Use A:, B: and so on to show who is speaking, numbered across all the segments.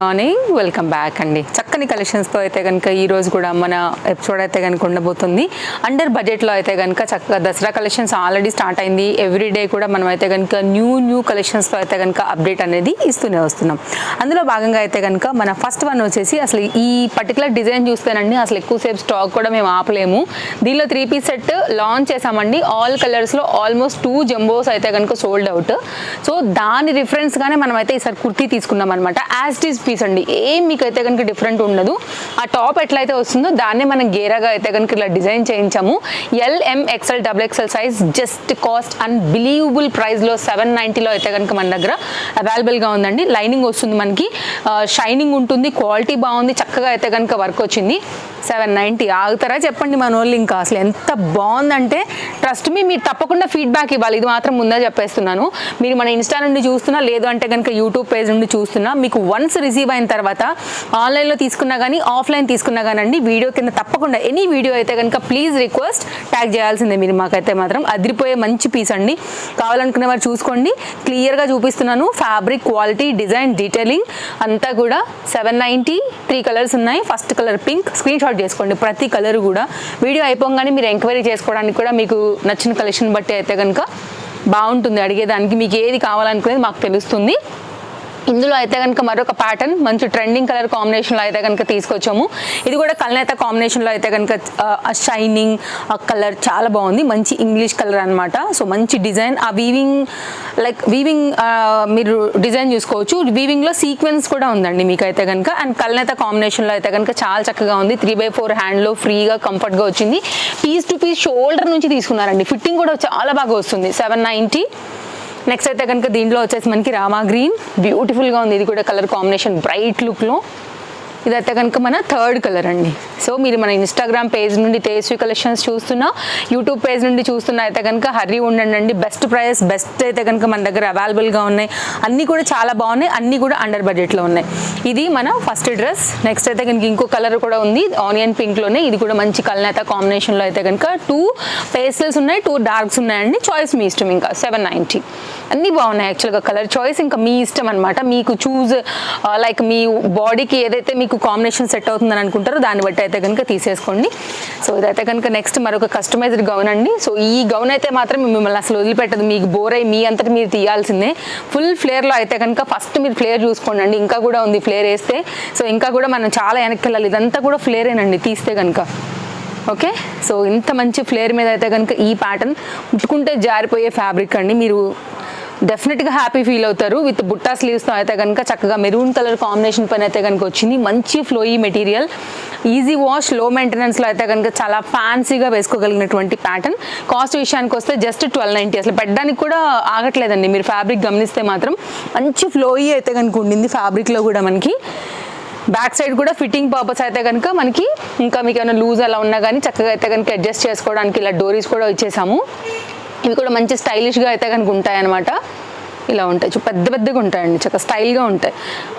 A: Morning welcome back అండి. చక్కని కలెక్షన్స్తో అయితే కనుక ఈరోజు కూడా మన ఎపిసోడ్ అయితే కనుక ఉండబోతుంది. అండర్ బడ్జెట్లో అయితే కనుక చక్కగా దసరా కలెక్షన్స్ ఆల్రెడీ స్టార్ట్ అయింది. ఎవ్రీడే కూడా మనం అయితే కనుక న్యూ కలెక్షన్స్తో అయితే కనుక అప్డేట్ అనేది ఇస్తూనే వస్తున్నాం. అందులో భాగంగా అయితే కనుక మన ఫస్ట్ వన్ వచ్చేసి అసలు ఈ పర్టికులర్ డిజైన్ చూస్తేనండి అసలు ఎక్కువసేపు స్టాక్ కూడా మేము ఆపలేము. దీనిలో 3-piece సెట్ లాంచ్ చేసామండి. ఆల్ కలర్స్లో ఆల్మోస్ట్ 2 జంబోస్ అయితే కనుక సోల్డ్ అవుట్. సో దాని రిఫరెన్స్గానే మనం అయితే ఈసారి కుర్తీ తీసుకున్నాం అనమాట. యాజ్ ఇట్ ఈస్ పీస్ అండి, ఏం మీకైతే కనుక డిఫరెంట్ ఉండదు. ఆ టాప్ ఎట్లయితే వస్తుందో దాన్నే మనం గేరాగా అయితే కనుక ఇలా డిజైన్ చేయించాము. LM XL XXL size just cost unbelievable ప్రైస్లో 790లో అయితే కనుక మన దగ్గర అవైలబుల్గా ఉందండి. లైనింగ్ వస్తుంది మనకి, షైనింగ్ ఉంటుంది, క్వాలిటీ బాగుంది, చక్కగా అయితే కనుక వర్క్ వచ్చింది. 790 ఆగుతారా చెప్పండి మన వాళ్ళు. ఇంకా అసలు ఎంత బాగుందంటే ట్రస్ట్ మీ, మీరు తప్పకుండా ఫీడ్బ్యాక్ ఇవ్వాలి. ఇది మాత్రం ముందే చెప్పేస్తున్నాను. మీరు మన ఇన్స్టా నుండి చూస్తున్నా, లేదు అంటే కనుక యూట్యూబ్ పేజ్ నుండి చూస్తున్నా, మీకు వన్స్ రిసీవ్ అయిన తర్వాత ఆన్లైన్లో తీసుకున్నా కానీ ఆఫ్లైన్ తీసుకున్నా కానండి వీడియో కింద తప్పకుండా ఎనీ వీడియో అయితే కనుక ప్లీజ్ రిక్వెస్ట్ ట్యాగ్ చేయాల్సిందే మీరు. మాకైతే మాత్రం అదిరిపోయే మంచి పీస్ అండి. కావాలనుకునే వారు చూసుకోండి, క్లియర్గా చూపిస్తున్నాను. ఫ్యాబ్రిక్ క్వాలిటీ, డిజైన్, డీటెయిలింగ్ అంతా కూడా 790. 3 కలర్స్ ఉన్నాయి. First colour pink, screen shot చేసుకోండి ప్రతి కలర్ కూడా. వీడియో అయిపోగానే మీరు ఎంక్వైరీ చేసుకోవడానికి కూడా మీకు నచ్చిన కలెక్షన్ బట్టి అయితే కనుక బాగుంటుంది. అడిగేదానికి మీకు ఏది కావాలనుకునేది మాకు తెలుస్తుంది. ఇందులో అయితే కనుక మరొక ప్యాటర్న్ మంచి ట్రెండింగ్ కలర్ కాంబినేషన్లో అయితే కనుక తీసుకొచ్చాము. ఇది కూడా కల్నేత కాంబినేషన్లో అయితే కనుక షైనింగ్ కలర్ చాలా బాగుంది. మంచి ఇంగ్లీష్ కలర్ అనమాట. సో మంచి డిజైన్, ఆ వీవింగ్ మీరు డిజైన్ చూసుకోవచ్చు. వీవింగ్లో సీక్వెన్స్ కూడా ఉందండి మీకైతే కనుక. అండ్ కల్నేత కాంబినేషన్లో అయితే కనుక చాలా చక్కగా ఉంది. 3/4 హ్యాండ్లో ఫ్రీగా కంఫర్ట్గా వచ్చింది. పీస్ టు పీస్ షోల్డర్ నుంచి తీసుకున్నారండి. ఫిట్టింగ్ కూడా చాలా బాగా వస్తుంది. 790. నెక్స్ట్ అయితే కనుక దీంట్లో వచ్చేసి మనకి రామా గ్రీన్, బ్యూటిఫుల్గా ఉంది. ఇది కూడా కలర్ కాంబినేషన్ బ్రైట్ లుక్లో. ఇదైతే కనుక మన థర్డ్ కలర్ అండి. సో మీరు మన ఇన్స్టాగ్రామ్ పేజ్ నుండి తేజస్వి కలెక్షన్స్ చూస్తున్నా, యూట్యూబ్ పేజ్ నుండి చూస్తున్నా అయితే కనుక హర్రీ ఉండండి. బెస్ట్ ప్రైస్, బెస్ట్ అయితే కనుక మన దగ్గర అవైలబుల్గా ఉన్నాయి. అన్నీ కూడా చాలా బాగున్నాయి, అన్నీ కూడా అండర్ బడ్జెట్లో ఉన్నాయి. ఇది మన ఫస్ట్ డ్రెస్. నెక్స్ట్ అయితే కనుక ఇంకో కలర్ కూడా ఉంది ఆనియన్ పింక్లోనే. ఇది కూడా మంచి కల్నేత కాంబినేషన్లో అయితే కనుక 2 పేస్టల్స్ ఉన్నాయి, 2 డార్క్స్ ఉన్నాయండి. చాయిస్ మీ ఇష్టం. ఇంకా 790 అన్నీ బాగున్నాయి. యాక్చువల్గా కలర్ చాయిస్ ఇంకా మీ ఇష్టం అనమాట. మీకు చూజ్ లైక్ మీ బాడీకి ఏదైతే మీకు కాంబినేషన్ సెట్ అవుతుందని అనుకుంటారో దాన్ని బట్టి అయితే కనుక తీసేసుకోండి. సో ఇదైతే కనుక నెక్స్ట్ మరొక కస్టమైజ్డ్ గౌన్ అండి. సో ఈ గౌన్ అయితే మాత్రం మిమ్మల్ని అసలు వదిలిపెట్టదు. మీకు బోర్ అయ్యి మీ అంతటి మీరు తీయాల్సిందే. ఫుల్ ఫ్లేర్లో అయితే కనుక ఫస్ట్ మీరు ఫ్లేర్ చూసుకోండి అండి. ఇంకా కూడా ఉంది ఫ్లేర్ వేస్తే. సో ఇంకా కూడా మనం చాలా వెనక్కి వెళ్ళాలి. ఇదంతా కూడా ఫ్లేరేనండి తీస్తే కనుక. ఓకే, సో ఇంత మంచి ఫ్లేర్ మీద అయితే కనుక ఈ ప్యాటర్న్ ముట్టుకుంటే జారిపోయే ఫ్యాబ్రిక్ అండి. మీరు డెఫినెట్గా హ్యాపీ ఫీల్ అవుతారు. విత్ బుట్టా స్లీవ్స్తో అయితే కనుక చక్కగా మెరూన్ కలర్ కాంబినేషన్ పైన అయితే కనుక వచ్చింది. మంచి ఫ్లోయీ మెటీరియల్, ఈజీ వాష్, లో మెయింటెనెన్స్లో అయితే కనుక చాలా ఫ్యాన్సీగా వేసుకోగలిగినటువంటి ప్యాటర్న్. కాస్ట్ విషయానికి వస్తే జస్ట్ 1290. అసలు పెట్టడానికి కూడా ఆగట్లేదండి. మీరు ఫ్యాబ్రిక్ గమనిస్తే మాత్రం మంచి ఫ్లోయీ అయితే కనుక ఉండింది ఫ్యాబ్రిక్లో కూడా. మనకి బ్యాక్ సైడ్ కూడా ఫిట్టింగ్ పర్పస్ అయితే కనుక మనకి ఇంకా మీకు ఏమైనా లూజ్ అలా ఉన్నా కానీ చక్కగా అయితే కనుక అడ్జస్ట్ చేసుకోవడానికి ఇలా డోరీస్ కూడా ఇచ్చేసాము. ఇవి కూడా మంచి స్టైలిష్గా అయితే కనుక ఉంటాయి అనమాట. ఇలా ఉంటాయి, పెద్దగా ఉంటాయండి, చక్కగా స్టైల్గా ఉంటాయి.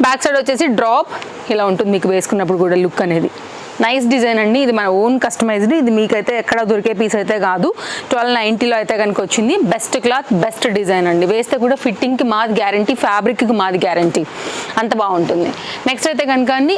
A: బ్యాక్ సైడ్ వచ్చేసి డ్రాప్ ఇలా ఉంటుంది మీకు వేసుకున్నప్పుడు కూడా లుక్ అనేది. నైస్ డిజైన్ అండి. ఇది మన ఓన్ కస్టమైజ్డ్. ఇది మీకైతే ఎక్కడ దొరికే పీస్ అయితే కాదు. 1290లో అయితే కనుక వచ్చింది. బెస్ట్ క్లాత్, బెస్ట్ డిజైన్ అండి. వేస్తే కూడా ఫిట్టింగ్కి మాది గ్యారంటీ, ఫ్యాబ్రిక్కి మాది గ్యారంటీ. అంత బాగుంటుంది. నెక్స్ట్ అయితే కనుక అండి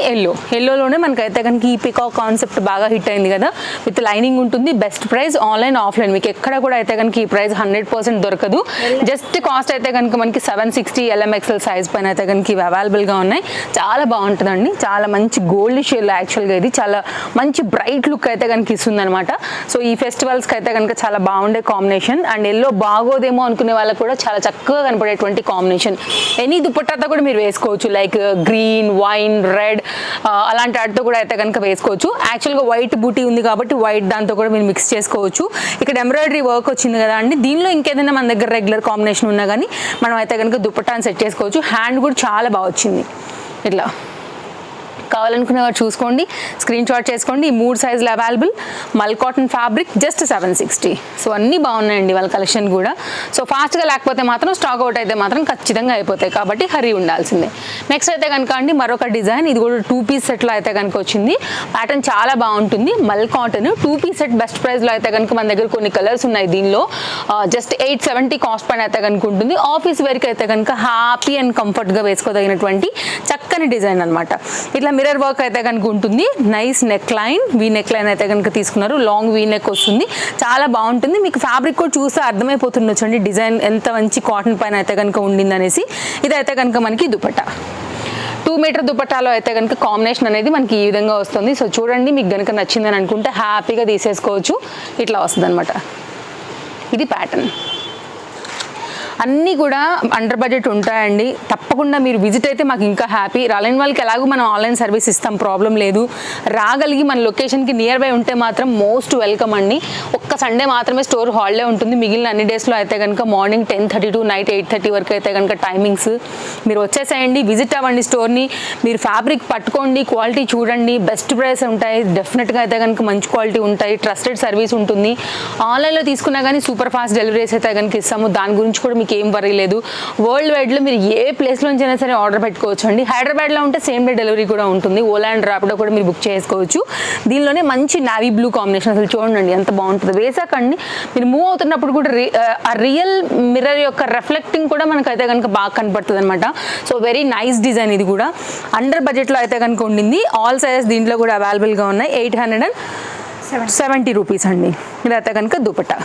A: ఎల్లోలోనే మనకైతే కనుక ఈ పికాక్ కాన్సెప్ట్ బాగా హిట్ అయింది కదా. విత్ లైనింగ్ ఉంటుంది. బెస్ట్ ప్రైస్, ఆన్లైన్ ఆఫ్లైన్ మీకు ఎక్కడ కూడా అయితే కనుక ఈ ప్రైస్ 100% దొరకదు. జస్ట్ కాస్ట్ అయితే కనుక మనకి 760 LM XL సైజ్ పైన అయితే కనుక ఇవి అవైలబుల్గా ఉన్నాయి. చాలా బాగుంటుందండి. చాలా మంచి గోల్డ్ షేడ్ యాక్చువల్గా. ఇది చాలా మంచి బ్రైట్ లుక్ అయితే కనుక ఇస్తుంది అనమాట. సో ఈ ఫెస్టివల్స్కి అయితే కనుక చాలా బాగుండే కాంబినేషన్. అండ్ ఎల్లో బాగోదేమో అనుకునే వాళ్ళకి కూడా చాలా చక్కగా కనపడేటువంటి కాంబినేషన్. ఎనీ దుపట్టాతో కూడా మీరు వేసుకోవచ్చు. లైక్ గ్రీన్, వైన్, రెడ్ అలాంటి వాటితో కూడా అయితే కనుక వేసుకోవచ్చు. యాక్చువల్గా వైట్ బూటీ ఉంది కాబట్టి వైట్ దాంతో కూడా మీరు మిక్స్ చేసుకోవచ్చు. ఇక్కడ ఎంబ్రాయిడరీ వర్క్ వచ్చింది కదా అండి. దీనిలో ఇంకేదైనా మన దగ్గర రెగ్యులర్ కాంబినేషన్ ఉన్నా కానీ మనం అయితే కనుక దుపట్టాని సెట్ చేసుకోవచ్చు. హ్యాండ్ కూడా చాలా బాగా వచ్చింది. ఇట్లా కావాలనుకునే వారు చూసుకోండి, స్క్రీన్ షాట్ చేసుకోండి. ఈ 3 సైజులు అవైలబుల్. మల్ కాటన్ ఫ్యాబ్రిక్ జస్ట్ 760. సో అన్నీ బాగున్నాయండి వాళ్ళ కలెక్షన్ కూడా. సో ఫాస్ట్గా లేకపోతే మాత్రం స్టాక్ అవుట్ అయితే మాత్రం ఖచ్చితంగా అయిపోతాయి, కాబట్టి హరీ ఉండాల్సిందే. నెక్స్ట్ అయితే కనుక అండి మరొక డిజైన్, ఇది కూడా 2 పీస్ సెట్లో అయితే కనుక వచ్చింది. ప్యాటర్న్ చాలా బాగుంటుంది. మల్ కాటన్ 2 పీస్ సెట్ బెస్ట్ ప్రైస్లో అయితే కనుక మన దగ్గర కొన్ని కలర్స్ ఉన్నాయి. దీనిలో జస్ట్ 870 కాస్ట్ పైన అయితే కనుక ఉంటుంది. ఆఫీస్ వేర్కి అయితే కనుక హ్యాపీ అండ్ కంఫర్ట్గా వేసుకోదగినటువంటి చక్కని డిజైన్ అనమాట. ఇట్లా మిర్రర్ వర్క్ అయితే కనుక ఉంటుంది. Nice neck line, V neck line అయితే కనుక తీసుకున్నారు. లాంగ్ వీ నెక్ వస్తుంది, చాలా బాగుంటుంది. మీకు ఫ్యాబ్రిక్ కూడా చూస్తే అర్థమైపోతుండొచ్చు అండి డిజైన్ ఎంత మంచి కాటన్ పైన అయితే కనుక ఉండింది అనేసి. ఇదైతే కనుక మనకి దుపట్టా 2 మీటర్ దుపట్టాలో అయితే కనుక కాంబినేషన్ అనేది మనకి ఈ విధంగా వస్తుంది. సో చూడండి, మీకు కనుక నచ్చిందని అనుకుంటే హ్యాపీగా తీసేసుకోవచ్చు. ఇట్లా వస్తుంది అనమాట. ఇది ప్యాటర్న్. అన్నీ కూడా అండర్ బడ్జెట్ ఉంటాయండి. తప్పకుండా మీరు విజిట్ అయితే మాకు ఇంకా హ్యాపీ. రాలేని వాళ్ళకి ఎలాగో మనం ఆన్లైన్ సర్వీస్ ఇస్తాం, ప్రాబ్లం లేదు. రాగలిగి మన లొకేషన్కి నియర్ బై ఉంటే మాత్రం మోస్ట్ వెల్కమ్ అండి. ఒక్క సండే మాత్రమే స్టోర్ హాలిడే ఉంటుంది. మిగిలిన అన్ని డేస్లో అయితే కనుక మార్నింగ్ 10:30 to నైట్ 8:30 వరకు అయితే కనుక టైమింగ్స్. మీరు వచ్చేసేయండి, విజిట్ అవ్వండి స్టోర్ని. మీరు ఫ్యాబ్రిక్ పట్టుకోండి, క్వాలిటీ చూడండి, బెస్ట్ ప్రైస్ ఉంటాయి. డెఫినెట్గా అయితే కనుక మంచి క్వాలిటీ ఉంటాయి, ట్రస్టెడ్ సర్వీస్ ఉంటుంది. ఆన్లైన్లో తీసుకున్నా కానీ సూపర్ ఫాస్ట్ డెలివరీస్ అయితే కనుక ఇస్తాము. దాని గురించి కూడా మీకు ఏం వరీ లేదు. వరల్డ్ వైడ్లో మీరు ఏ ప్లేస్లోంచి అయినా సరే ఆర్డర్ పెట్టుకోవచ్చు అండి. హైదరాబాద్లో ఉంటే సేమ్ డే డెలివరీ కూడా ఉంటుంది. ఓలా అండ్ ర్యాపిడో కూడా మీరు బుక్ చేసుకోవచ్చు. దీనిలోనే మంచి నావీ బ్లూ కాంబినేషన్, అసలు చూడండి ఎంత బాగుంటుంది. వేసాకండి మీరు మూవ్ అవుతున్నప్పుడు కూడా ఆ రియల్ మిర్రర్ యొక్క రిఫ్లెక్టింగ్ కూడా మనకైతే కనుక బాగా కనపడుతుంది అనమాట. So very nice design. ఇది కూడా అండర్ బడ్జెట్లో అయితే కనుక ఉండింది. ఆల్ సైజెస్ దీంట్లో కూడా అవైలబుల్గా ఉన్నాయి. 870 రూపీస్ అండి. ఇదైతే కనుక దుపట్టా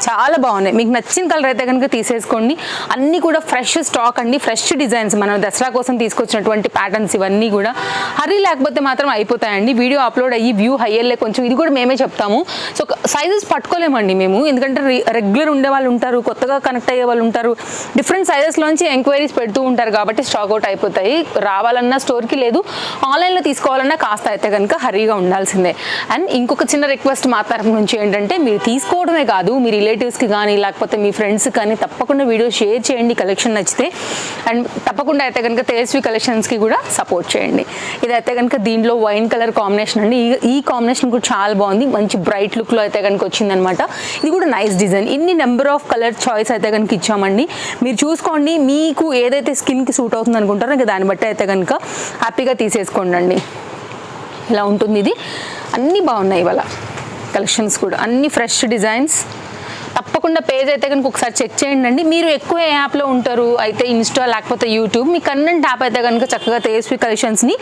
A: చాలా బాగున్నాయి. మీకు నచ్చిన కలర్ అయితే కనుక తీసేసుకోండి. అన్నీ కూడా ఫ్రెష్ స్టాక్ అండి, ఫ్రెష్ డిజైన్స్. మనం దసరా కోసం తీసుకొచ్చినటువంటి ప్యాటర్న్స్ ఇవన్నీ కూడా. హరీ లేకపోతే మాత్రం అయిపోతాయండి. వీడియో అప్లోడ్ అయ్యి వ్యూ హయ్యర్లే కొంచెం, ఇది కూడా మేమే చెప్తాము. సో సైజెస్ పట్టుకోలేమండి మేము, ఎందుకంటే రెగ్యులర్ ఉండే వాళ్ళు ఉంటారు, కొత్తగా కనెక్ట్ అయ్యే వాళ్ళు ఉంటారు, డిఫరెంట్ సైజెస్లోంచి ఎంక్వైరీస్ పెడుతూ ఉంటారు, కాబట్టి స్టాక్ అవుట్ అయిపోతాయి. రావాలన్నా స్టోర్కి, లేదు ఆన్లైన్లో తీసుకోవాలన్నా కాస్త అయితే కనుక హరీగా ఉండాల్సిందే. అండ్ ఇంకొక చిన్న రిక్వెస్ట్ మా తరఫు నుంచి ఏంటంటే, మీరు తీసుకోవడమే కాదు, మీ రిలేటివ్స్కి కానీ లేకపోతే మీ ఫ్రెండ్స్కి కానీ తప్పకుండా వీడియో షేర్ చేయండి కలెక్షన్ నచ్చితే. అండ్ తప్పకుండా అయితే కనుక తేజస్వి కలెక్షన్స్కి కూడా సపోర్ట్ చేయండి. ఇదైతే కనుక దీంట్లో వైన్ కలర్ కాంబినేషన్ అండి. ఈ కాంబినేషన్ కూడా చాలా బాగుంది, మంచి బ్రైట్ లుక్లో అయితే కనుక వచ్చిందనమాట. ఇది కూడా నైస్ డిజైన్. ఇన్ని నెంబర్ ఆఫ్ కలర్ చాయిస్ అయితే కనుక ఇచ్చామండి. మీరు చూసుకోండి, మీకు ఏదైతే స్కిన్కి సూట్ అవుతుంది అనుకుంటారో ఇంకా దాన్ని బట్టి అయితే కనుక హ్యాపీగా తీసేసుకోండి అండి. ఇలా ఉంటుంది. ఇది అన్నీ బాగున్నాయి ఇవాళ కలెక్షన్స్ కూడా, అన్ని ఫ్రెష్ డిజైన్స్. తప్పకుండా పేజ్ అయితే కనుక ఒకసారి చెక్ చేయండి అండి. మీరు ఎక్కువ ఏ యాప్లో ఉంటారు అయితే, ఇన్స్టా లేకపోతే యూట్యూబ్, మీ కన్నెంట్ యాప్ అయితే కనుక చక్కగా తేజస్వి కలెక్షన్స్ని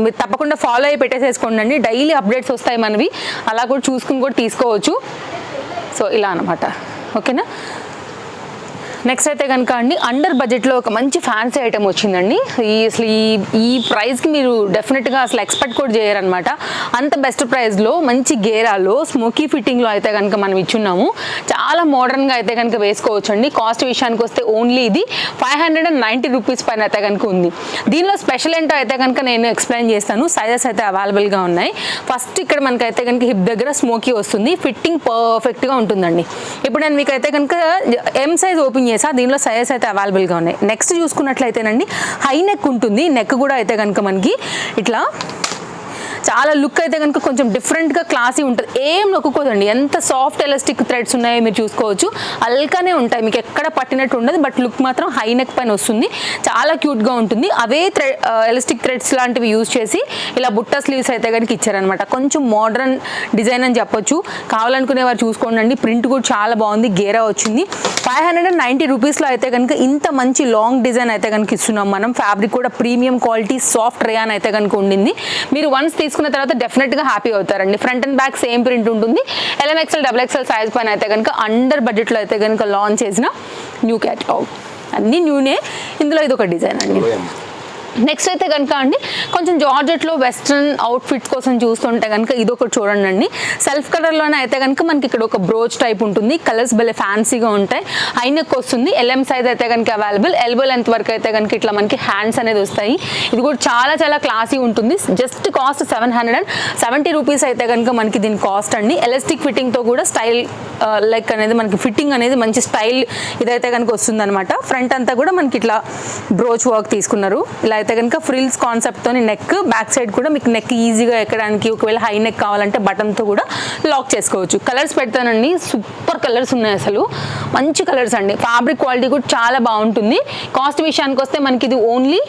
A: మీరు తప్పకుండా ఫాలో అయ్యి పెట్టేసేసుకోండి అండి. డైలీ అప్డేట్స్ వస్తాయి మనవి, అలా కూడా చూసుకుని కూడా తీసుకోవచ్చు. సో ఇలా అనమాట, ఓకేనా. నెక్స్ట్ అయితే కనుక అండి అండర్ బడ్జెట్లో ఒక మంచి ఫ్యాన్సీ ఐటమ్ వచ్చిందండి. అసలు ఈ ప్రైస్కి మీరు డెఫినెట్గా అసలు ఎక్స్పెక్ట్ కూడా చేయరనమాట. అంత బెస్ట్ ప్రైస్లో మంచి గేరాలో స్మోకీ ఫిట్టింగ్లో అయితే కనుక మనం ఇచ్చున్నాము. చాలా మోడర్న్గా అయితే కనుక వేసుకోవచ్చు అండి. కాస్ట్ విషయానికి వస్తే ఓన్లీ ఇది 590 రూపీస్ పైన అయితే కనుక ఉంది. దీనిలో స్పెషల్ ఏంటో అయితే కనుక నేను ఎక్స్ప్లెయిన్ చేస్తాను. సైజెస్ అయితే అవైలబుల్గా ఉన్నాయి. ఫస్ట్ ఇక్కడ మనకైతే కనుక హిప్ దగ్గర స్మోకీ వస్తుంది, ఫిట్టింగ్ పర్ఫెక్ట్గా ఉంటుందండి. ఇప్పుడు నేను మీకు అయితే కనుక ఎం సైజ్ ఓపెన్ చేసా, దీనిలో సైజెస్ అయితే అవైలబుల్గా ఉన్నాయి. నెక్స్ట్ చూసుకున్నట్లయితేనండి హై నెక్ ఉంటుంది. నెక్ కూడా అయితే కనుక మనకి ఇట్లా చాలా లుక్ అయితే కనుక కొంచెం డిఫరెంట్గా క్లాసీ ఉంటుంది. ఏం నొక్కుకోదండి, ఎంత సాఫ్ట్ ఎలాస్టిక్ థ్రెడ్స్ ఉన్నాయో మీరు చూసుకోవచ్చు. అల్కానే ఉంటాయి, మీకు ఎక్కడ పట్టినట్టు ఉండదు. బట్ లుక్ మాత్రం హై నెక్ పైన వస్తుంది, చాలా క్యూట్గా ఉంటుంది. అవే ఎలాస్టిక్ థ్రెడ్స్ లాంటివి యూజ్ చేసి ఇలా బుట్ట స్లీవ్స్ అయితే కనుక ఇచ్చారనమాట. కొంచెం మోడర్న్ డిజైన్ అని చెప్పొచ్చు. కావాలనుకునే వారు చూసుకోండి. ప్రింట్ కూడా చాలా బాగుంది, గేరా వచ్చింది. 590 రూపీస్లో అయితే కనుక ఇంత మంచి లాంగ్ డిజైన్ అయితే కనుక ఇస్తున్నాం మనం. ఫ్యాబ్రిక్ కూడా ప్రీమియం క్వాలిటీ సాఫ్ట్ రేయాన్ అయితే కనుక ఉండింది. మీరు వన్స్ తీసుకున్న తర్వాత డెఫినెట్గా హ్యాపీ అవుతారండి. Front and back same print ఉంటుంది. LMXL XXL సైజ్ పైన అయితే కనుక అండర్ బడ్జెట్లో అయితే కనుక లాంచ్ చేసిన న్యూ క్యాటలాగ్. అన్నీ న్యూనే, ఇందులో ఇది ఒక డిజైన్ అండి. నెక్స్ట్ అయితే కనుక అండి కొంచెం జార్జెట్లో వెస్ట్రన్ అవుట్ఫిట్స్ కోసం చూస్తుంటే కనుక ఇది ఒకటి చూడండి అండి. సెల్ఫ్ కలర్లోనే అయితే కనుక మనకి ఇక్కడ ఒక బ్రోచ్ టైప్ ఉంటుంది. కలర్స్ భలే ఫ్యాన్సీగా ఉంటాయి. హై నెక్ వస్తుంది. LM సైజ్ అయితే కనుక అవైలబుల్. ఎల్బో లెంత్ వరకు అయితే కనుక ఇట్లా మనకి హ్యాండ్స్ అనేది వస్తాయి. ఇది కూడా చాలా చాలా క్లాసీ ఉంటుంది. జస్ట్ కాస్ట్ 770 రూపీస్ అయితే కనుక మనకి దీని కాస్ట్ అండి. ఎలాస్టిక్ ఫిట్టింగ్తో కూడా స్టైల్ లైక్ అనేది మనకి ఫిట్టింగ్ అనేది మంచి స్టైల్ ఇదైతే కనుక వస్తుంది అనమాట. ఫ్రంట్ అంతా కూడా మనకి ఇట్లా బ్రోచ్ వర్క్ తీసుకున్నారు. ఇలా అయితే కనుక ఫ్రిల్స్ కాన్సెప్ట్తో నెక్, బ్యాక్ సైడ్ కూడా మీకు నెక్ ఈజీగా ఎక్కడానికి, ఒకవేళ హై నెక్ కావాలంటే బటన్తో కూడా లాక్ చేసుకోవచ్చు. కలర్స్ పెడతానండి, సూపర్ కలర్స్ ఉన్నాయి, అసలు మంచి కలర్స్ అండి. ఫ్యాబ్రిక్ క్వాలిటీ కూడా చాలా బాగుంటుంది. కాస్ట్ విషయానికి వస్తే మనకి ఇది ఓన్లీ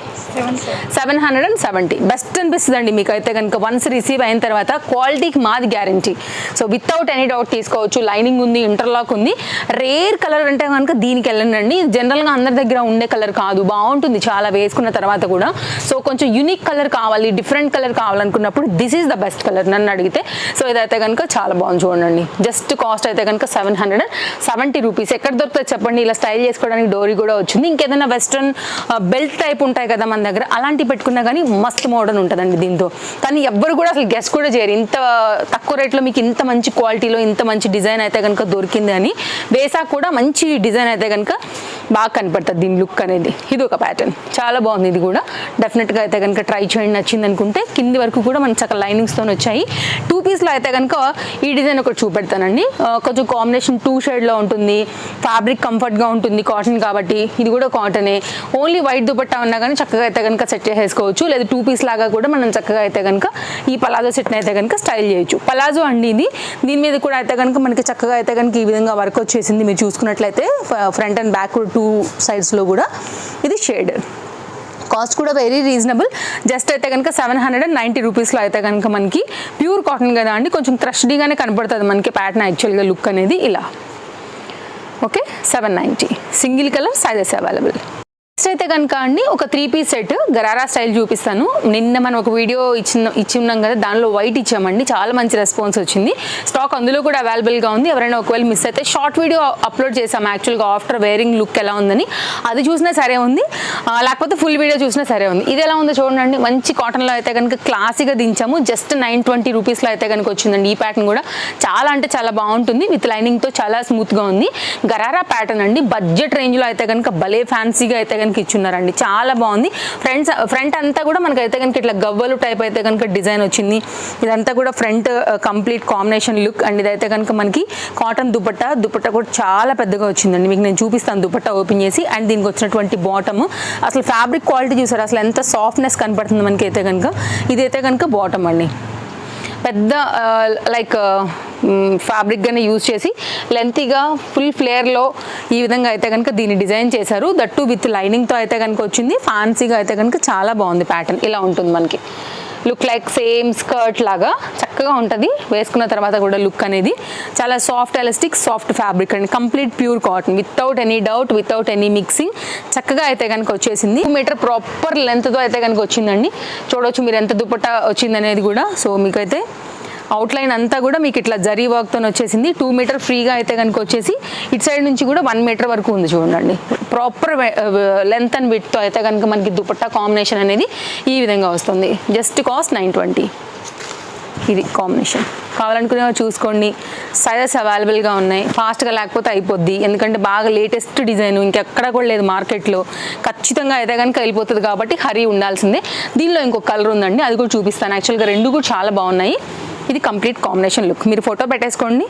A: 770. బెస్ట్ అనిపిస్తుంది అండి మీకు అయితే కనుక వన్స్ రిసీవ్ అయిన తర్వాత. క్వాలిటీకి మాది guarantee. So without any doubt తీసుకోవచ్చు. లైనింగ్ ఉంది, ఇంటర్లాక్ ఉంది. రేర్ కలర్ అంటే కనుక దీనికి వెళ్ళండి. జనరల్గా అందరి దగ్గర ఉండే కలర్ కాదు, బాగుంటుంది చాలా వేసుకున్న తర్వాత కూడా. సో కొంచెం యూనిక్ కలర్ కావాలి, డిఫరెంట్ కలర్ కావాలనుకున్నప్పుడు this is the best colour నన్ను అడిగితే. సో ఇదైతే కనుక చాలా బాగుంది చూడండి. జస్ట్ కాస్ట్ అయితే కనుక 770 రూపీస్. ఎక్కడ దొరుకుతుంది చెప్పండి? ఇలా స్టైల్ చేసుకోవడానికి డోరీ కూడా వచ్చింది. ఇంకేదైనా వెస్ట్రన్ బెల్ట్ టైప్ ఉంటాయి కదా మన దగ్గర, అలాంటివి పెట్టుకున్నా కానీ మస్త్ మోడర్న్ ఉంటుందండి దీంతో. కానీ ఎవ్వరు కూడా అసలు గెస్ కూడా చేయరు ఇంత తక్కువ రేట్లో మీకు ఇంత మంచి క్వాలిటీలో ఇంత మంచి డిజైన్ అయితే కనుక దొరికింది అని. వేసాక కూడా మంచి డిజైన్ అయితే కనుక బాగా కనపడుతుంది దీని లుక్ అనేది. ఇది ఒక ప్యాటర్న్ చాలా బాగుంది. ఇది కూడా డెఫినెట్గా అయితే కనుక ట్రై చేయండి. నచ్చింది అనుకుంటే కింది వరకు కూడా మనకి చక్కగా లైనింగ్స్తో వచ్చాయి. 2 పీస్లో అయితే కనుక ఈ డిజైన్ ఒకటి చూపెడతానండి. కొంచెం కాంబినేషన్ 2 షేడ్లో ఉంటుంది. ఫ్యాబ్రిక్ కంఫర్ట్గా ఉంటుంది, కాటన్ కాబట్టి. ఇది కూడా కాటనే. ఓన్లీ వైట్ దుపట్టా ఉన్నా కానీ చక్కగా అయితే కనుక సెట్ చేసేసుకోవచ్చు. లేదా 2 పీస్ లాగా కూడా మనం చక్కగా అయితే కనుక ఈ పలాజో సెట్ని అయితే కనుక స్టైల్ చేయొచ్చు. పలాజో అండి ఇది. దీని మీద కూడా అయితే కనుక మనకి చక్కగా అయితే కనుక ఈ విధంగా వర్క్ వచ్చేసింది. మీరు చూసుకున్నట్లయితే ఫ్రంట్ అండ్ బ్యాక్ 2 సైడ్స్లో కూడా ఇది షేడ్. కాస్ట్ కూడా వెరీ రీజనబుల్. జస్ట్ అయితే కనుక 790 రూపీస్లో అయితే కనుక మనకి ప్యూర్ కాటన్ కదా అండి, కొంచెం క్రష్డీగానే కనపడుతుంది మనకి ప్యాటర్న్ యాక్చువల్గా లుక్ అనేది ఇలా. Okay, 790. Single colour sizes available. Next అయితే కనుక అండి ఒక 3 పీస్ సెట్ గరారా స్టైల్ చూపిస్తాను. నిన్న మనం ఒక వీడియో ఇచ్చి ఉన్నాం కదా, దానిలో వైట్ ఇచ్చామండి. చాలా మంచి రెస్పాన్స్ వచ్చింది. స్టాక్ అందులో కూడా అవైలబుల్గా ఉంది. ఎవరైనా ఒకవేళ మిస్ అయితే షార్ట్ వీడియో అప్లోడ్ చేసాము యాక్చువల్గా ఆఫ్టర్ వేరింగ్ లుక్ ఎలా ఉందని. అది చూసినా సరే ఉంది, లేకపోతే ఫుల్ వీడియో చూసినా సరే ఉంది. ఇది ఎలా ఉందో చూడండి. మంచి కాటన్లో అయితే కనుక క్లాసీగా దించాము. జస్ట్ 920 రూపీస్లో అయితే కనుక వచ్చిందండి. ఈ ప్యాటర్న్ కూడా చాలా అంటే చాలా బాగుంటుంది. విత్ లైనింగ్తో చాలా స్మూత్గా ఉంది. గరారా ప్యాటర్న్ అండి. బడ్జెట్ రేంజ్లో అయితే కనుక భలే ఫ్యాన్సీగా అయితే కనుక ఇచ్చున్నారండి. చాలా బాగుంది. ఫ్రంట్ అంతా కూడా మనకైతే కనుక ఇట్లా గవ్వలు టైప్ అయితే కనుక డిజైన్ వచ్చింది. ఇదంతా కూడా front complete combination look and ఇదైతే కనుక మనకి కాటన్ దుపట్టా కూడా చాలా పెద్దగా వచ్చిందండి. మీకు నేను చూపిస్తాను దుపట్టా ఓపెన్ చేసి. అండ్ దీనికి వచ్చినటువంటి బాటమ్ అసలు ఫ్యాబ్రిక్ క్వాలిటీ చూసారు, అసలు ఎంత సాఫ్ట్నెస్ కనపడుతుంది మనకి అయితే కనుక. ఇదైతే కనుక బాటమ్ అండి. పెద్ద లైక్ ఫ్యాబ్రిక్గానే యూజ్ చేసి లెంతీగా ఫుల్ ఫ్లేర్లో ఈ విధంగా అయితే కనుక దీన్ని డిజైన్ చేశారు. దట్టు విత్ లైనింగ్తో అయితే కనుక వచ్చింది. ఫ్యాన్సీగా అయితే కనుక చాలా బాగుంది ప్యాటర్న్. ఇలా ఉంటుంది మనకి లుక్ లైక్ సేమ్ స్కర్ట్ లాగా చక్కగా ఉంటుంది. వేసుకున్న తర్వాత కూడా లుక్ అనేది చాలా సాఫ్ట్ ఎలాస్టిక్ సాఫ్ట్ ఫ్యాబ్రిక్ అండి. Complete pure cotton without any doubt, without any mixing చక్కగా అయితే కనుక వచ్చేసింది. 2 మీటర్ ప్రాపర్ లెంత్తో అయితే కనుక వచ్చిందండి. చూడవచ్చు మీరు ఎంత దుపట్టా వచ్చింది అనేది కూడా. సో మీకైతే అవుట్లైన్ అంతా కూడా మీకు ఇట్లా జరీ వర్క్తో వచ్చేసింది. 2 మీటర్ ఫ్రీగా అయితే కనుక వచ్చేసి ఇటు సైడ్ నుంచి కూడా 1 మీటర్ వరకు ఉంది చూడండి. ప్రాపర్ లెంత్ అండ్ విడ్త్తో అయితే కనుక మనకి దుపట్టా కాంబినేషన్ అనేది ఈ విధంగా వస్తుంది. Just cost 920. ఇది కాంబినేషన్. కావాలనుకునే చూసుకోండి. సైజెస్ అవైలబుల్గా ఉన్నాయి. ఫాస్ట్గా లేకపోతే అయిపోద్ది, ఎందుకంటే బాగా లేటెస్ట్ డిజైన్ ఇంకెక్కడ కూడా లేదు మార్కెట్లో. ఖచ్చితంగా అయితే కనుక వెళ్ళిపోతుంది కాబట్టి హరీ ఉండాల్సిందే. దీనిలో ఇంకొక కలర్ ఉందండి, అది కూడా చూపిస్తాను. యాక్చువల్గా 2 కూడా చాలా బాగున్నాయి. ఇది కంప్లీట్ కాంబినేషన్ లుక్. మీరు ఫోటో పెట్టేసుకోండి.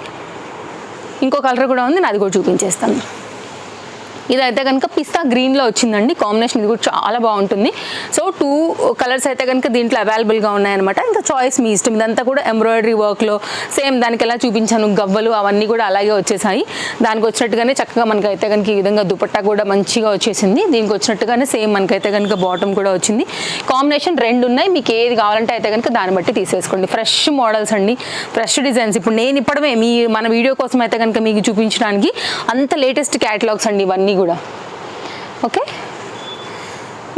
A: ఇంకో కలర్ కూడా ఉంది, అది కూడా చూపించేస్తాను. ఇదైతే కనుక పిస్తా గ్రీన్లో వచ్చిందండి కాంబినేషన్. ఇది కూడా చాలా బాగుంటుంది. సో 2 కలర్స్ అయితే కనుక దీంట్లో అవైలబుల్గా ఉన్నాయన్నమాట. ఇంకా చాయిస్ మీ ఇష్టం. ఇదంతా కూడా ఎంబ్రాయిడరీ వర్క్లో సేమ్ దానికి ఎలా చూపించాను గవ్వలు అవన్నీ కూడా అలాగే వచ్చేసాయి. దానికి వచ్చినట్టుగానే చక్కగా మనకైతే కనుక ఈ విధంగా దుపట్టా కూడా మంచిగా వచ్చేసింది. దీనికి వచ్చినట్టుగానే సేమ్ మనకైతే కనుక బాటమ్ కూడా వచ్చింది. కాంబినేషన్ 2 ఉన్నాయి. మీకు ఏది కావాలంటే అయితే కనుక దాన్ని బట్టి తీసేసుకోండి. ఫ్రెష్ మోడల్స్ అండి, ఫ్రెష్ డిజైన్స్. ఇప్పుడు నేను ఇప్పడమే మన వీడియో కోసం అయితే కనుక మీకు చూపించడానికి అంత లేటెస్ట్ క్యాటలాగ్స్ అండి ఇవన్నీ కూడా. ఓకే,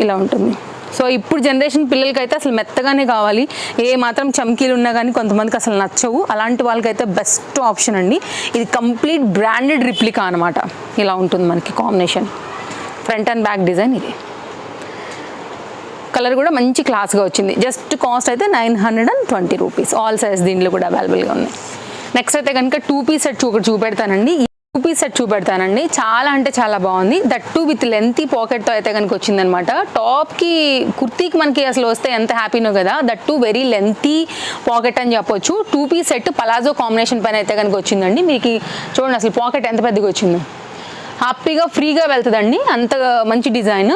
A: ఇలా ఉంటుంది. సో ఇప్పుడు జనరేషన్ పిల్లలకి అయితే అసలు మెత్తగానే కావాలి. ఏ మాత్రం చమ్కీలు ఉన్నా కానీ కొంతమందికి అసలు నచ్చవు. అలాంటి వాళ్ళకైతే బెస్ట్ ఆప్షన్ అండి. ఇది కంప్లీట్ బ్రాండెడ్ రిప్లికా అనమాట. ఇలా ఉంటుంది మనకి combination. Front and back design. ఇది కలర్ కూడా మంచి క్లాస్గా వచ్చింది. జస్ట్ కాస్ట్ అయితే 920 రూపీస్. ఆల్ సైజ్ దీంట్లో కూడా అవైలబుల్గా ఉన్నాయి. నెక్స్ట్ అయితే కనుక 2 పీస్ సెట్ ఒకటి చూపెడతానండి. 2 పీస్ సెట్ చూపెడతానండి. చాలా అంటే చాలా బాగుంది. దట్టు విత్ లెంతీ పాకెట్తో అయితే కనుక వచ్చిందనమాట. టాప్కి కుర్తీకి మనకి అసలు వస్తే ఎంత హ్యాపీనో కదా. దట్టు వెరీ లెంతీ పాకెట్ అని చెప్పొచ్చు. 2 పీస్ సెట్ పలాజో కాంబినేషన్ పైన అయితే కనుక వచ్చిందండి. మీకు చూడండి అసలు పాకెట్ ఎంత పెద్దగా వచ్చిందో. హ్యాపీగా ఫ్రీగా వెళ్తుందండి, అంత మంచి డిజైన్.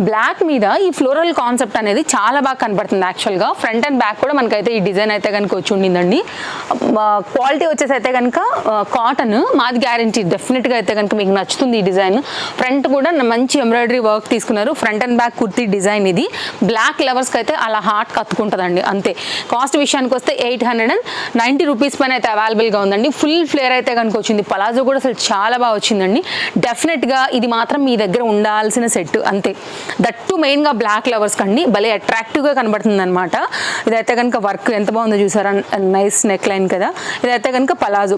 A: బ్లాక్ మీద ఈ ఫ్లోరల్ కాన్సెప్ట్ అనేది చాలా బాగా కనబడుతుంది. యాక్చువల్గా ఫ్రంట్ అండ్ బ్యాక్ కూడా మనకైతే ఈ డిజైన్ అయితే కనుక వచ్చి ఉండిందండి. క్వాలిటీ వచ్చేసి అయితే కనుక కాటన్, మాది గ్యారంటీ. డెఫినెట్గా అయితే కనుక మీకు నచ్చుతుంది ఈ డిజైన్. ఫ్రంట్ కూడా మంచి ఎంబ్రాయిడరీ వర్క్ తీసుకున్నారు. Front and back kurti design ఇది. బ్లాక్ లవర్స్కి అయితే అలా హార్ట్ కత్తుకుంటుందండి అంతే. కాస్ట్ విషయానికి వస్తే 890 రూపీస్ పైన అయితే అవైలబుల్గా ఉందండి. ఫుల్ ఫ్లేర్ అయితే కనుక వచ్చింది. పలాజో కూడా అసలు చాలా బాగా వచ్చిందండి. డెఫినెట్గా ఇది మాత్రం మీ దగ్గర ఉండాల్సిన సెట్ అంతే. దట్టు మెయిన్గా బ్లాక్ లవర్స్ కండి భలే అట్రాక్టివ్గా కనబడుతుంది అనమాట. ఇదైతే కనుక వర్క్ ఎంత బాగుందో చూసారా, నైస్ నెక్ లైన్ కదా. ఇదైతే కనుక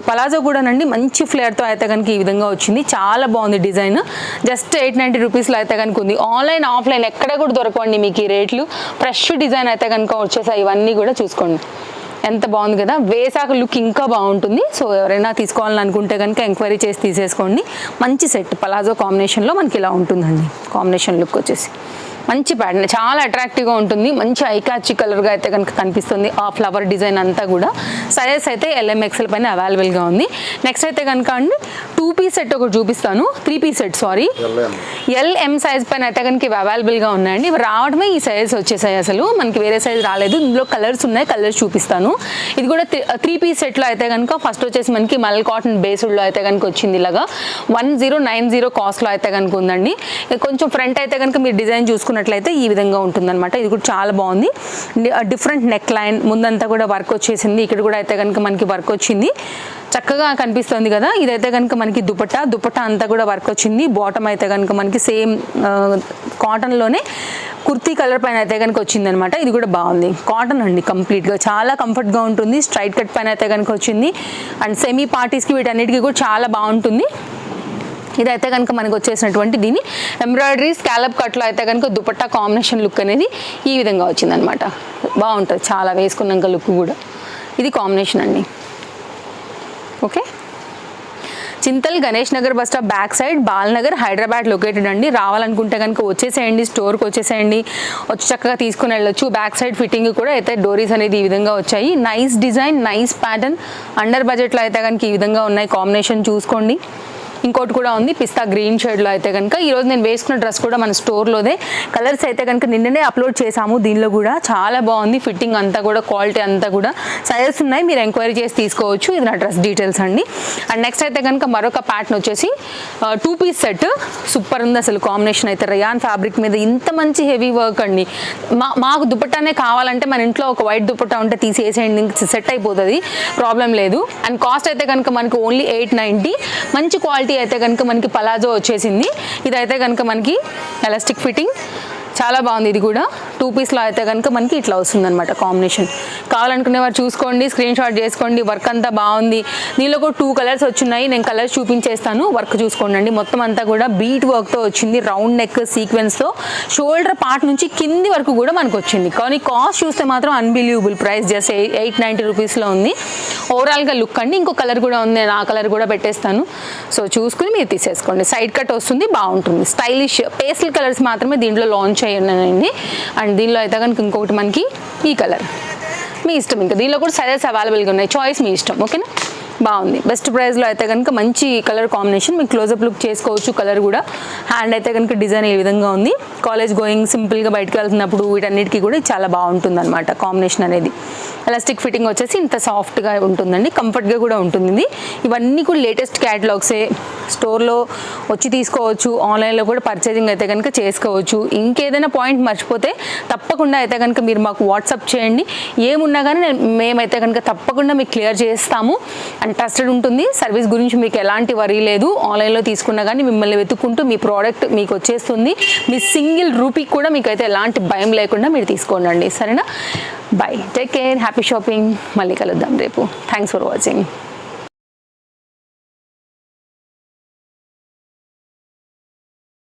A: పలాజో కూడానండి మంచి ఫ్లేర్తో అయితే కనుక ఈ విధంగా వచ్చింది. చాలా బాగుంది డిజైన్. జస్ట్ 890 రూపీస్లో అయితే కనుక ఉంది. ఆన్లైన్ ఆఫ్లైన్ ఎక్కడ కూడా దొరకండి మీకు ఈ రేట్లు. ఫ్రెష్ డిజైన్ అయితే కనుక వచ్చేసాయి. ఇవన్నీ కూడా చూసుకోండి, ఎంత బాగుంది కదా. వేసాక లుక్ ఇంకా బాగుంటుంది. సో ఎవరైనా తీసుకోవాలని అనుకుంటే కనుక ఎంక్వైరీ చేసి తీసేసుకోండి. మంచి సెట్ పలాజో కాంబినేషన్లో మనకి ఇలా ఉంటుందండి. కాంబినేషన్ లుక్ వచ్చేసి మంచి ప్యాటర్న్, చాలా అట్రాక్టివ్గా ఉంటుంది. మంచి ఐ క్యాచీ కలర్గా అయితే కనుక కనిపిస్తుంది. ఆ ఫ్లవర్ డిజైన్ అంతా కూడా. సైజెస్ అయితే LMXL పైన అవైలబుల్గా ఉంది. నెక్స్ట్ అయితే కనుక అండి 2 పీస్ సెట్ ఒకటి చూపిస్తాను. 3 piece set sorry, LM size పైన అయితే కనుక ఇవి అవైలబుల్గా ఉన్నాయండి. ఇవి రావడమే ఈ సైజ్ వచ్చేసాయి, అసలు మనకి వేరే సైజ్ రాలేదు. ఇందులో కలర్స్ ఉన్నాయి, కలర్స్ చూపిస్తాను. ఇది కూడా 3 పీస్ సెట్లో అయితే కనుక ఫస్ట్ వచ్చేసి మనకి మల్ కాటన్ బేస్డ్లో అయితే కనుక వచ్చింది. ఇలాగా 1090 కాస్ట్లో అయితే కనుక ఉందండి. కొంచెం ఫ్రంట్ అయితే కనుక మీరు డిజైన్ చూసుకున్నట్లయితే ఈ విధంగా ఉంటుందన్నమాట. ఇది కూడా చాలా బాగుంది. డిఫరెంట్ నెక్ లైన్, ముందంతా కూడా వర్క్ వచ్చేసింది. ఇక్కడ కూడా అయితే కనుక మనకి వర్క్ వచ్చింది, చక్కగా కనిపిస్తుంది కదా. ఇదైతే కనుక మనకి దుపట్టా అంతా కూడా వర్క్ వచ్చింది. బాటమ్ అయితే కనుక మనకి సేమ్ కాటన్లోనే కుర్తీ కలర్ పైన అయితే కనుక వచ్చిందనమాట. ఇది కూడా బాగుంది. కాటన్ అండి కంప్లీట్గా, చాలా కంఫర్ట్గా ఉంటుంది. స్ట్రైట్ కట్ పైన అయితే కనుక వచ్చింది. అండ్ సెమీ పార్టీస్కి వీటన్నిటికీ కూడా చాలా బాగుంటుంది. ఇదైతే కనుక మనకు వచ్చేసినటువంటి దీని ఎంబ్రాయిడరీ స్కాలప్ కట్లో అయితే కనుక దుపట్టా కాంబినేషన్ లుక్ అనేది ఈ విధంగా వచ్చిందనమాట. బాగుంటుంది చాలా వేసుకున్నాక లుక్ కూడా. ఇది కాంబినేషన్ అండి. Okay, Chintal Ganesh Nagar bus stop back side, Balnagar, Hyderabad located అండి. రావాలనుకుంటే కనుక వచ్చేసేయండి, స్టోర్కి వచ్చేసేయండి, వచ్చి చక్కగా తీసుకుని వెళ్ళొచ్చు. బ్యాక్ సైడ్ ఫిట్టింగ్ కూడా అయితే డోరీస్ అనేది ఈ విధంగా వచ్చాయి. Nice design, nice pattern, under బడ్జెట్లో అయితే కనుక ఈ విధంగా ఉన్నాయి. కాంబినేషన్ చూసుకోండి. ఇంకోటి కూడా ఉంది పిస్తా గ్రీన్ షేడ్లో అయితే కనుక. ఈరోజు నేను వేసుకున్న డ్రెస్ కూడా మన స్టోర్లోదే. కలర్స్ అయితే కనుక నిన్ననే అప్లోడ్ చేసాము. దీనిలో కూడా చాలా బాగుంది ఫిట్టింగ్ అంతా కూడా, క్వాలిటీ అంతా కూడా. సైజెస్ ఉన్నాయి, మీరు ఎంక్వైరీ చేసి తీసుకోవచ్చు. ఇది నా డ్రెస్ డీటెయిల్స్ అండి. అండ్ నెక్స్ట్ అయితే కనుక మరొక ప్యాటర్న్ వచ్చేసి 2 పీస్ సెట్. సూపర్ ఉంది అసలు కాంబినేషన్ అయితే. రయాన్ ఫ్యాబ్రిక్ మీద ఇంత మంచి హెవీ వర్క్ అండి. మాకు దుపట్టానే కావాలంటే మన ఇంట్లో ఒక వైట్ దుపట్టా ఉంటే తీసేసేయండి, సెట్ అయిపోతుంది, ప్రాబ్లం లేదు. అండ్ కాస్ట్ అయితే కనుక మనకి ఓన్లీ 890. మంచి క్వాలిటీ అయితే కనుక మనకి పలాజో వచ్చేసింది. ఇదైతే కనుక మనకి ఎలాస్టిక్ ఫిట్టింగ్, చాలా బాగుంది. ఇది కూడా 2 పీస్లో అయితే కనుక మనకి ఇట్లా వస్తుందన్నమాట కాంబినేషన్. కావాలనుకునే వారు చూసుకోండి, స్క్రీన్ షాట్ చేసుకోండి. వర్క్ అంతా బాగుంది. దీనిలో కూడా 2 కలర్స్ వచ్చున్నాయి, నేను కలర్స్ చూపించేస్తాను. వర్క్ చూసుకోండి. మొత్తం అంతా కూడా బీట్ వర్క్తో వచ్చింది. రౌండ్ నెక్ సీక్వెన్స్తో షోల్డర్ పార్ట్ నుంచి కింది వరకు కూడా మనకు వచ్చింది. కానీ కాస్ట్ చూస్తే మాత్రం అన్బిలీవబుల్ ప్రైస్, జస్ట్ 890 రూపీస్లో ఉంది. ఓవరాల్గా లుక్ అండి. ఇంకో కలర్ కూడా ఉంది, నేను ఆ కలర్ కూడా పెట్టేస్తాను. సో చూసుకుని మీరు తీసేసుకోండి. సైడ్ కట్ వస్తుంది, బాగుంటుంది. స్టైలిష్ పేస్టల్ కలర్స్ మాత్రమే దీంట్లో లాంచ్ అయ్యానండి. అండ్ దీనిలో అయితే కనుక ఇంకొకటి మనకి ఈ కలర్, మీ ఇష్టం. ఇంకా దీనిలో కూడా సైజెస్ అవైలబుల్గా ఉన్నాయి, చాయిస్ మీ ఇష్టం. ఓకేనా, బాగుంది. బెస్ట్ ప్రైస్లో అయితే కనుక మంచి కలర్ కాంబినేషన్. మీకు క్లోజప్ లుక్ చేసుకోవచ్చు. కలర్ కూడా, హ్యాండ్ అయితే కనుక డిజైన్ ఈ విధంగా ఉంది. కాలేజ్ గోయింగ్ సింపుల్గా బయటకు వెళ్తున్నప్పుడు వీటన్నిటికీ కూడా చాలా బాగుంటుంది అనమాట కాంబినేషన్ అనేది. ఎలాస్టిక్ ఫిట్టింగ్ వచ్చేసి ఇంత సాఫ్ట్గా ఉంటుందండి, కంఫర్ట్గా కూడా ఉంటుంది. ఇవన్నీ కూడా లేటెస్ట్ క్యాటలాగ్సే. స్టోర్లో వచ్చి తీసుకోవచ్చు, ఆన్లైన్లో కూడా పర్చేజింగ్ అయితే కనుక చేసుకోవచ్చు. ఇంకేదైనా పాయింట్ మర్చిపోతే తప్పకుండా అయితే కనుక మీరు మాకు వాట్సాప్ చేయండి. ఏమున్నా కానీ మేమైతే కనుక తప్పకుండా మీకు క్లియర్ చేస్తాము. అండ్ ట్రస్టెడ్ ఉంటుంది. సర్వీస్ గురించి మీకు ఎలాంటి వరీ లేదు. ఆన్లైన్లో తీసుకున్నా కానీ మిమ్మల్ని వెతుక్కుంటూ మీ ప్రోడక్ట్ మీకు వచ్చేస్తుంది. మీ సింగిల్ రూపీకి కూడా మీకైతే ఎలాంటి భయం లేకుండా మీరు తీసుకోండి. సరేనా, by, take care, happy shopping. మళ్ళీ కలుద్దాం రేపు. Thanks for watching.